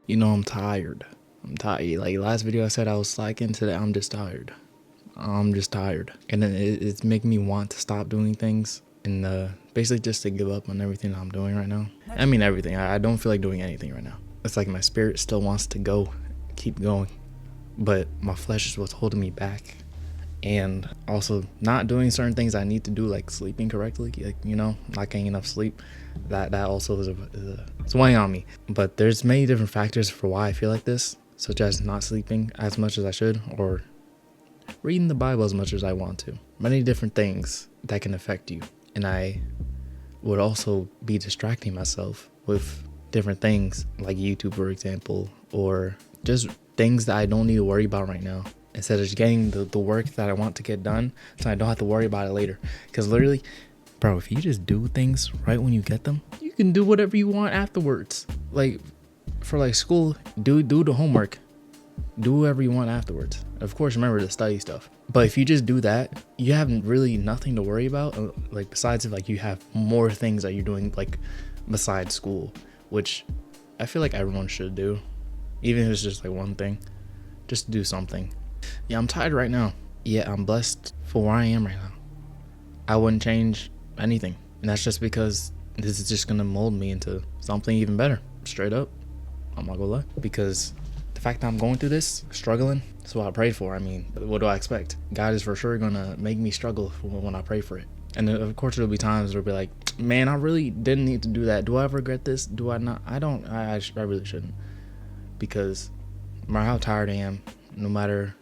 I'm tired. I'm tired. Like last video I said I was slacking. Today I'm just tired. I'm just tired. And then it's making me want to stop doing things and basically just to give up on everything I'm doing right now. I mean everything. I don't feel like doing anything right now. It's like my spirit still wants to go, keep going. But my flesh is what's holding me back. And also not doing certain things I need to do, like sleeping correctly, like not getting enough sleep. That also it's weighing on me. But there's many different factors for why I feel like this, such as not sleeping as much as I should, or reading the Bible as much as I want to. Many different things that can affect you. And I would also be distracting myself with different things like YouTube, for example, or just things that I don't need to worry about right now, instead of just getting the work that I want to get done so I don't have to worry about it later. Because literally, bro, if you just do things right when you get them, you can do whatever you want afterwards. Like for like school, do the homework, do whatever you want afterwards. Of course, remember the study stuff. But if you just do that, you have really nothing to worry about, like besides if like you have more things that you're doing like besides school, which I feel like everyone should do, even if it's just like one thing, just do something. Yeah, I'm tired right now. Yeah, I'm blessed for where I am right now. I wouldn't change anything. And that's just because this is just gonna mold me into something even better. Straight up. I'm not gonna lie. Because the fact that I'm going through this, struggling, that's what I prayed for. I mean, what do I expect? God is for sure gonna make me struggle when I pray for it. And of course there'll be times where it'll be like, man, I really didn't need to do that. Do I regret this? Do I not? I don't. I really shouldn't. Because no matter how tired I am, no matter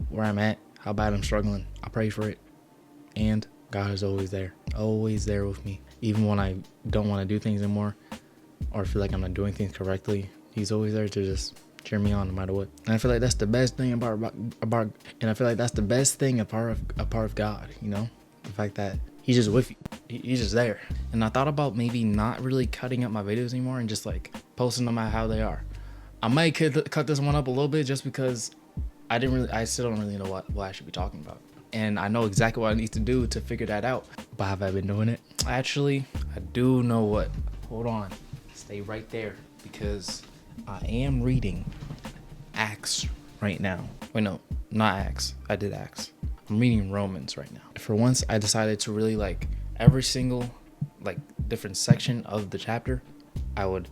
where I'm at, how bad I'm struggling, I pray for it, and God is always there with me. Even when I don't want to do things anymore, or feel like I'm not doing things correctly, He's always there to just cheer me on no matter what. And I feel like that's the best thing about and I feel like that's the best thing a part of God, the fact that He's just with you, He's just there. And I thought about maybe not really cutting up my videos anymore and just like posting them out how they are. I might cut this one up a little bit just because I still don't really know what I should be talking about. And I know exactly what I need to do to figure that out. But have I been doing it? Actually, I do know what. Hold on. Stay right there. Because I am reading Acts right now. Wait, no. Not Acts. I did Acts. I'm reading Romans right now. For once, I decided to really like every single like different section of the chapter. I would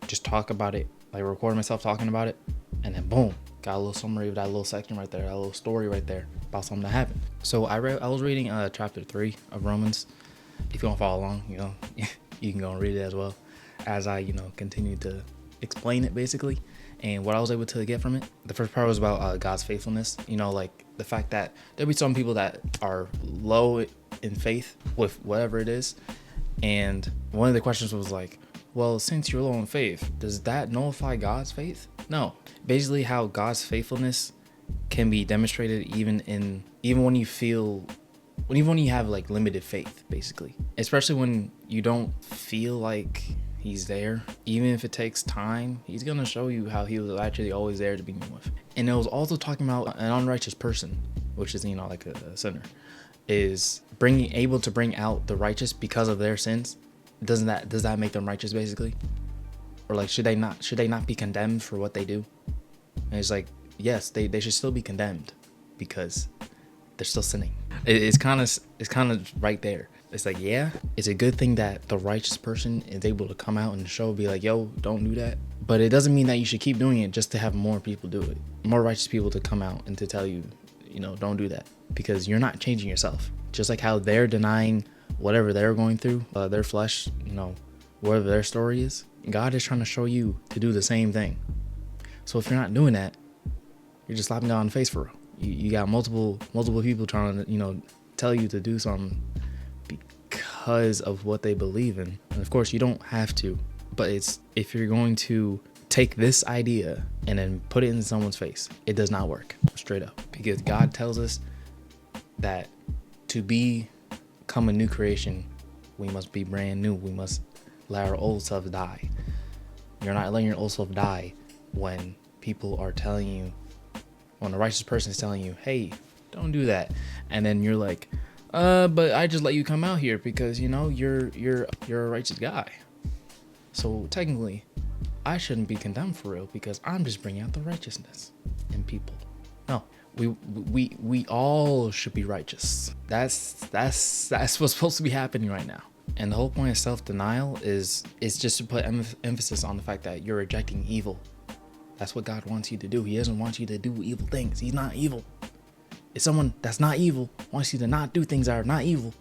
just talk about it. Like record myself talking about it. And then boom. Got a little summary of that little section right there, that little story right there about something that happened. So I was reading chapter 3 of Romans. If you want to follow along, you can go and read it as well as I, continue to explain it basically. And what I was able to get from it, the first part was about God's faithfulness. Like the fact that there'll be some people that are low in faith with whatever it is. And one of the questions was like, well, since you're low in faith, does that nullify God's faith? No. Basically how God's faithfulness can be demonstrated even when you have like limited faith, basically. Especially when you don't feel like He's there. Even if it takes time, He's gonna show you how He was actually always there to begin with. And it was also talking about an unrighteous person, which is like a sinner, is able to bring out the righteous because of their sins. Does that make them righteous basically? Or like should they not be condemned for what they do? And it's like, yes, they should still be condemned because they're still sinning. It's kind of right there. It's like, yeah, it's a good thing that the righteous person is able to come out and be like, yo, don't do that. But it doesn't mean that you should keep doing it just to have more people do it. More righteous people to come out and to tell you, don't do that. Because you're not changing yourself. Just like how they're denying whatever they're going through, their flesh, whatever their story is, God is trying to show you to do the same thing. So if you're not doing that, you're just slapping God in the face for real. You got multiple people trying to, tell you to do something because of what they believe in. And of course you don't have to, but if you're going to take this idea and then put it in someone's face, it does not work, straight up. Because God tells us that to become a new creation, we must be brand new. We must let our old self die. You're not letting your old self die when people are telling you, when a righteous person is telling you, hey, don't do that. And then you're like, but I just let you come out here because, you're a righteous guy. So technically, I shouldn't be condemned for real because I'm just bringing out the righteousness in people. No, we all should be righteous. That's what's supposed to be happening right now. And the whole point of self-denial is just to put emphasis on the fact that you're rejecting evil. That's what God wants you to do. He doesn't want you to do evil things. He's not evil. If someone that's not evil wants you to not do things that are not evil,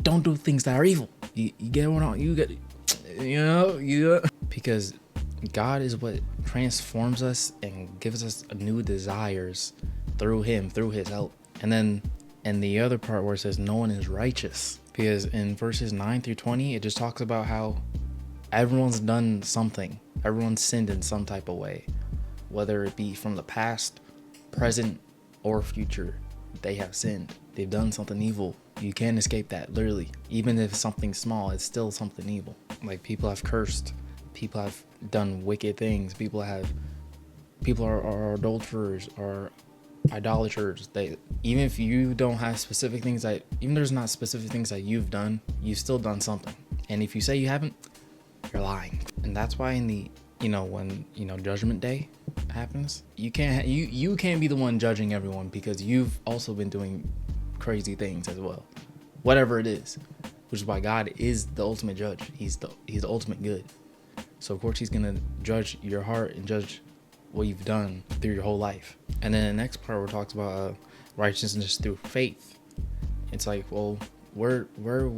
don't do things that are evil. You get what I'm, you get, because God is what transforms us and gives us new desires through him, through his help. And then in the other part where it says no one is righteous, because in verses 9 through 20, it just talks about how everyone's done something. Everyone's sinned in some type of way, whether it be from the past, present, or future. They have sinned. They've done something evil. You can't escape that, literally. Even if it's something small, it's still something evil. Like, people have cursed. People have done wicked things. People are adulterers or idolaters. Even if you don't have specific things even there's not specific things that you've done, you've still done something. And if you say you haven't, you're lying. And that's why in the, when, judgment day happens, you can't be the one judging everyone, because you've also been doing crazy things as well, whatever it is, which is why God is the ultimate judge. He's the ultimate good. So of course he's gonna judge your heart and judge what you've done through your whole life. And then the next part where it talks about righteousness through faith. It's like, well,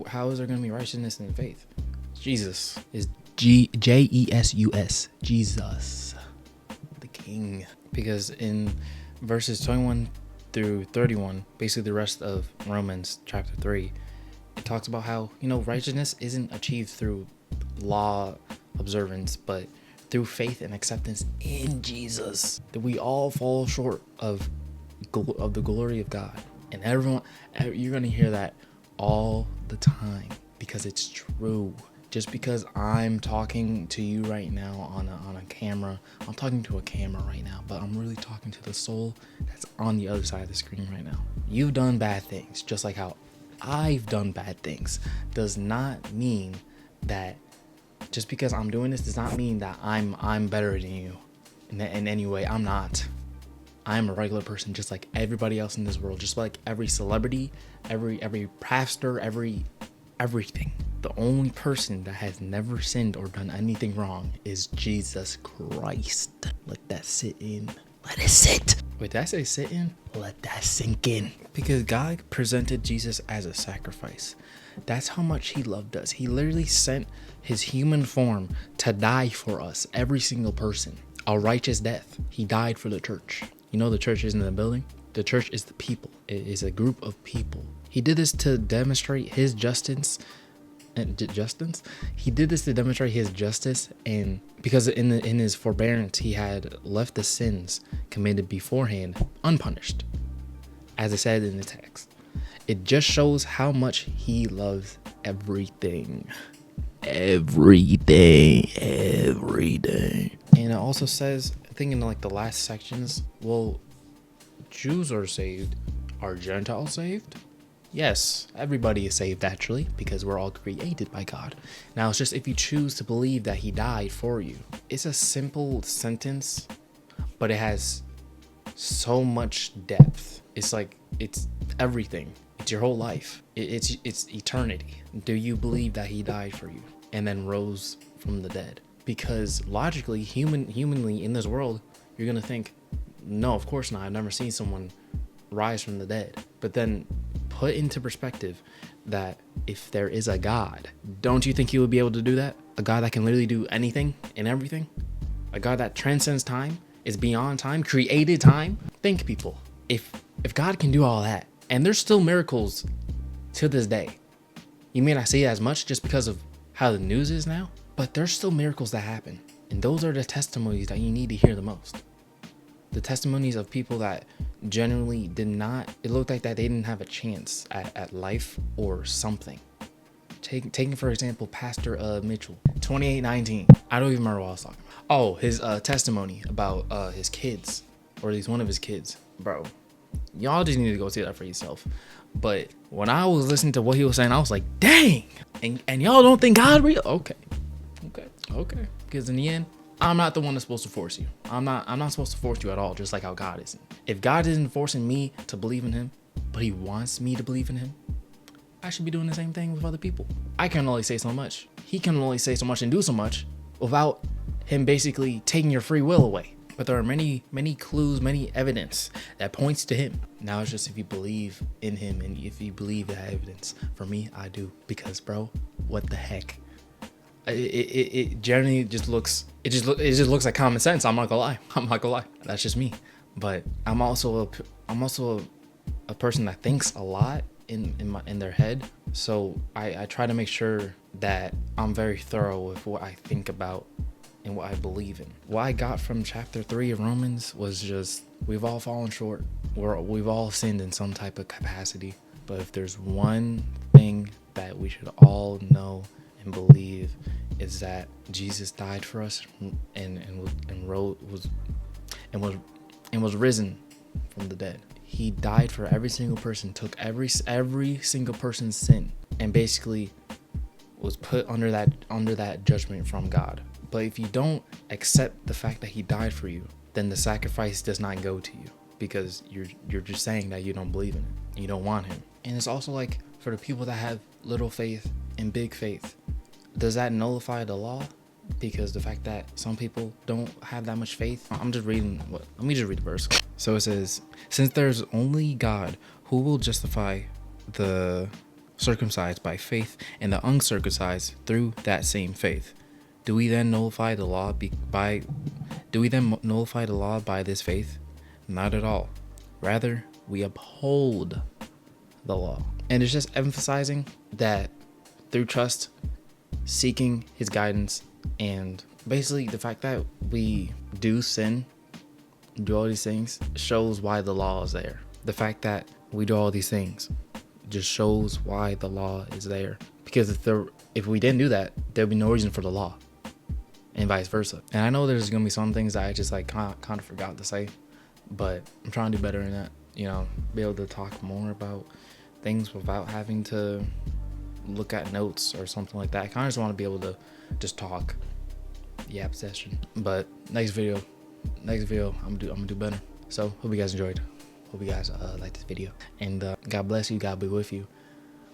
how is there gonna be righteousness in faith? Jesus is Jesus, Jesus, the King. Because in verses 21 through 31, basically the rest of Romans chapter 3, it talks about how, righteousness isn't achieved through law observance, but through faith and acceptance in Jesus. That we all fall short of the glory of God. And everyone, you're going to hear that all the time, because it's true. Just because I'm talking to you right now on a camera, I'm talking to a camera right now, but I'm really talking to the soul that's on the other side of the screen right now. You've done bad things, just like how I've done bad things. Does not mean that just because I'm doing this does not mean that I'm better than you in any way. I'm not. I'm a regular person, just like everybody else in this world, just like every celebrity, every pastor, everything. The only person that has never sinned or done anything wrong is Jesus Christ. Let that sit in. Let it sit. Wait, did I say sit in? Let that sink in. Because God presented Jesus as a sacrifice. That's how much he loved us. He literally sent his human form to die for us, every single person. A righteous death. He died for the church. The church isn't the building. The church is the people. It is a group of people. He did this to demonstrate his justice. He did this to demonstrate his justice, and because in his forbearance he had left the sins committed beforehand unpunished, as it said in the text. It just shows how much he loves everything. Everything. And it also says, I think in like the last sections, well, Jews are saved. Are Gentiles saved? Yes, everybody is saved actually, because we're all created by God. Now it's just if you choose to believe that he died for you. It's a simple sentence, but it has so much depth. It's like, it's everything. It's your whole life. It's eternity. Do you believe that he died for you and then rose from the dead? Because logically, humanly in this world, you're gonna think, no, of course not. I've never seen someone rise from the dead. But then put into perspective that if there is a God, don't you think he would be able to do that? A God that can literally do anything and everything? A God that transcends time, is beyond time, created time? Think, people, if God can do all that, and there's still miracles to this day. You may not see it as much just because of how the news is now, but there's still miracles that happen. And those are the testimonies that you need to hear the most. The testimonies of people that generally did not, it looked like that they didn't have a chance at life or something. Taking for example, Pastor Mitchell, 2819. I don't even remember what I was talking about. Oh, his testimony about his kids, or at least one of his kids. Bro, y'all just need to go see that for yourself. But when I was listening to what he was saying, I was like, dang. And y'all don't think God real? Okay. Because in the end, I'm not the one that's supposed to force you. I'm not supposed to force you at all, just like how God isn't. If God isn't forcing me to believe in him, but he wants me to believe in him, I should be doing the same thing with other people. I can only say so much. He can only say so much and do so much without him basically taking your free will away. But there are many clues, many evidence that points to him. Now it's just if you believe in him and if you believe that evidence. For me, I do. Because bro, what the heck? It generally just looks, it just looks like common sense. I'm not gonna lie. That's just me. But I'm also a person that thinks a lot in their head. So I try to make sure that I'm very thorough with what I think about and what I believe in. What I got from chapter 3 of Romans was just, we've all fallen short. We've all sinned in some type of capacity. But if there's one thing that we should all know and believe, is that Jesus died for us and was risen from the dead. He died for every single person, took every single person's sin, and basically was put under that judgment from God. But if you don't accept the fact that he died for you, then the sacrifice does not go to you, because you're just saying that you don't believe in it. You don't want him. And it's also like, for the people that have little faith and big faith, does that nullify the law? Because the fact that some people don't have that much faith. Let me just read the verse. So it says, since there's only God who will justify the circumcised by faith and the uncircumcised through that same faith, do we then nullify the law by this faith? Not at all. Rather, we uphold the law. And it's just emphasizing that through trust, seeking his guidance, and basically the fact that we do sin, do all these things, shows why the law is there. The fact that we do all these things just shows why the law is there. Because if we didn't do that, there'd be no reason for the law, and vice versa. And I know there's gonna be some things that I just like kind of forgot to say, but I'm trying to do better in that. You know, be able to talk more about things without having to look at notes or something like that. I kind of just want to be able to just talk. Yap session. But next video I'm gonna do better. So hope you guys enjoyed. Hope you guys like this video. And God bless you. God be with you.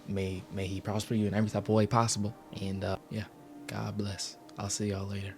May he prosper you in every type of way possible. And yeah, God bless. I'll see y'all later.